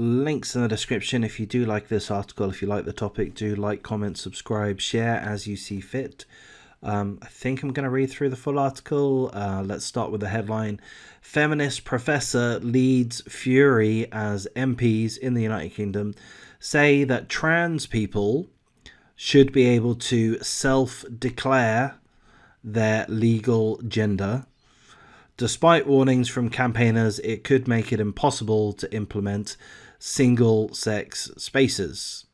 links in the description. If you do like this article, if you like the topic, do like, comment, subscribe, share as you see fit. I think I'm going to read through the full article. Let's start with the headline. Feminist professor leads fury as MPs in the United Kingdom say that trans people should be able to self-declare their legal gender. Despite warnings from campaigners, it could make it impossible to implement single-sex spaces.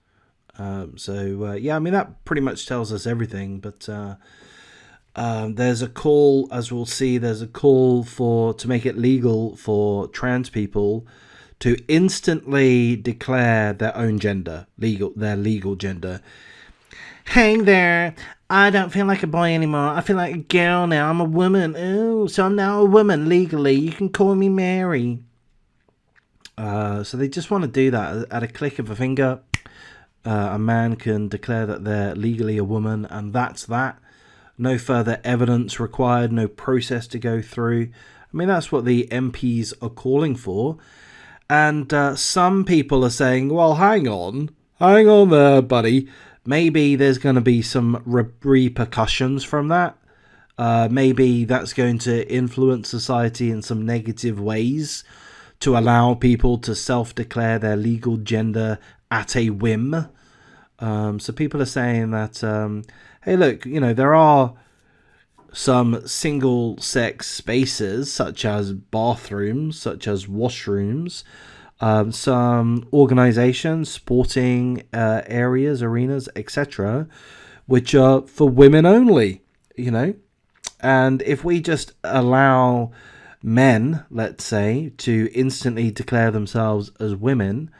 Yeah, I mean, that pretty much tells us everything, but there's a call, as we'll see, there's a call to make it legal for trans people to instantly declare their own gender, their legal gender. Hey there, I don't feel like a boy anymore. I feel like a girl now. I'm a woman. Oh, so I'm now a woman legally. You can call me Mary. So they just want to do that at a click of a finger. A man can declare that they're legally a woman, and that's that. No further evidence required, no process to go through. I mean, that's what the MPs are calling for. And some people are saying, well, hang on there, buddy. Maybe there's going to be some repercussions from that. Maybe that's going to influence society in some negative ways to allow people to self-declare their legal gender at a whim. So people are saying that, hey, look, there are some single-sex spaces, such as bathrooms, such as washrooms, some organizations, sporting areas, arenas, etc., which are for women only, And if we just allow men, let's say, to instantly declare themselves as women,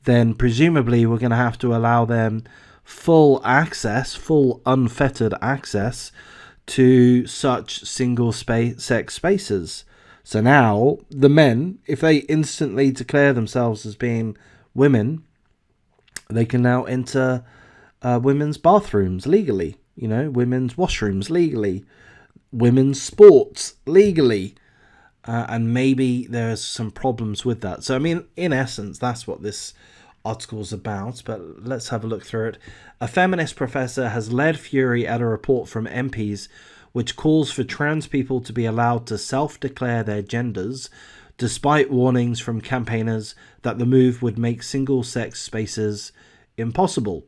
then presumably we're going to have to allow them full unfettered access to such single-sex spaces. So now, the men, if they instantly declare themselves as being women, they can now enter women's bathrooms legally, women's washrooms legally, women's sports legally, and maybe there's some problems with that. So, I mean, in essence, that's what this article's about, but let's have a look through it. A feminist professor has led fury at a report from MPs which calls for trans people to be allowed to self-declare their genders, despite warnings from campaigners that the move would make single-sex spaces impossible.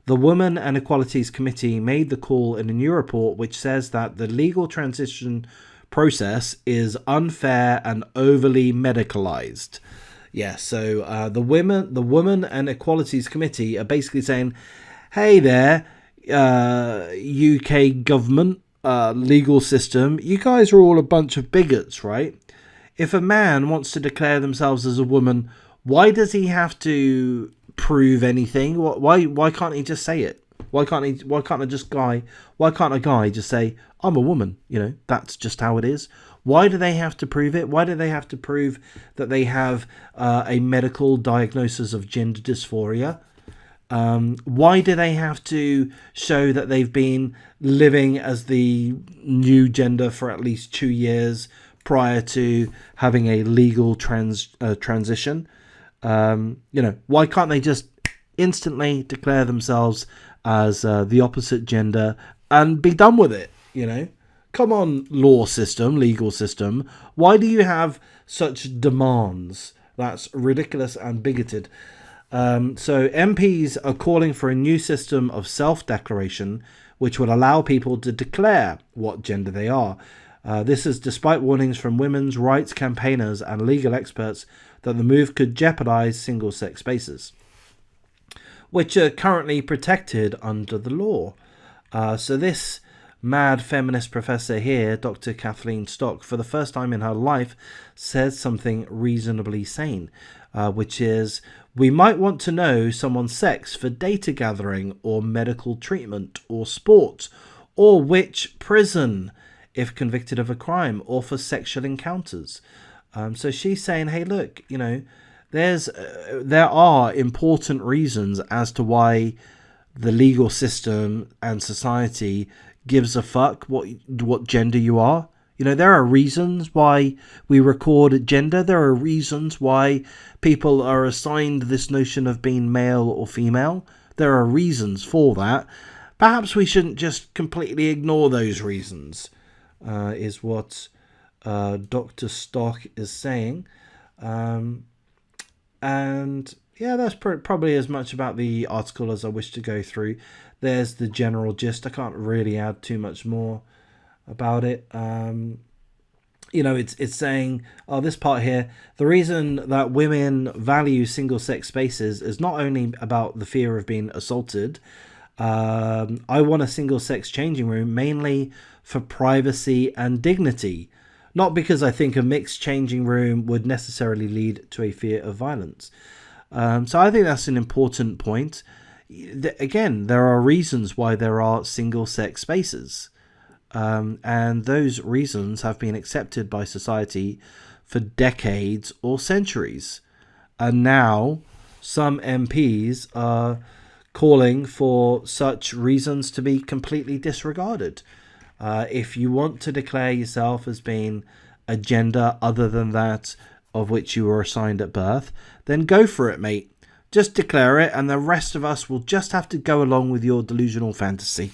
The Women and Equalities Committee made the call in a new report which says that the legal transition process is unfair and overly medicalized. Yeah, so the Women and Equalities Committee are basically saying, hey there, UK government, legal system, you guys are all a bunch of bigots, right? If a man wants to declare themselves as a woman, why does he have to prove anything? Why can't he just say it? Why can't a guy just say, I'm a woman? That's just how it is. Why do they have to prove it? Why do they have to prove that they have a medical diagnosis of gender dysphoria? Why do they have to show that they've been living as the new gender for at least 2 years prior to having a legal transition? Why can't they just instantly declare themselves as the opposite gender and be done with it? Come on, legal system. Why do you have such demands? That's ridiculous and bigoted. So MPs are calling for a new system of self-declaration which would allow people to declare what gender they are. This is despite warnings from women's rights campaigners and legal experts that the move could jeopardize single-sex spaces, which are currently protected under the law. So this mad feminist professor here, Dr. Kathleen Stock, for the first time in her life, says something reasonably sane, which is, we might want to know someone's sex for data gathering or medical treatment or sport, or which prison if convicted of a crime, or for sexual encounters. So she's saying, hey, look, there are important reasons as to why the legal system and society gives a fuck what gender you are. You know, there are reasons why we record gender. There are reasons why people are assigned this notion of being male or female. There are reasons for that. Perhaps we shouldn't just completely ignore those reasons, is what Dr. Stock is saying. And yeah, that's probably as much about the article as I wish to go through. There's the general gist. I can't really add too much more about it. You know, it's saying, this part here, the reason that women value single-sex spaces is not only about the fear of being assaulted. I want a single-sex changing room mainly for privacy and dignity, not because I think a mixed changing room would necessarily lead to a fear of violence. So I think that's an important point. Again, there are reasons why there are single-sex spaces. And those reasons have been accepted by society for decades or centuries. And now some MPs are calling for such reasons to be completely disregarded. If you want to declare yourself as being a gender other than that of which you were assigned at birth, then go for it, mate. Just declare it, and the rest of us will just have to go along with your delusional fantasy.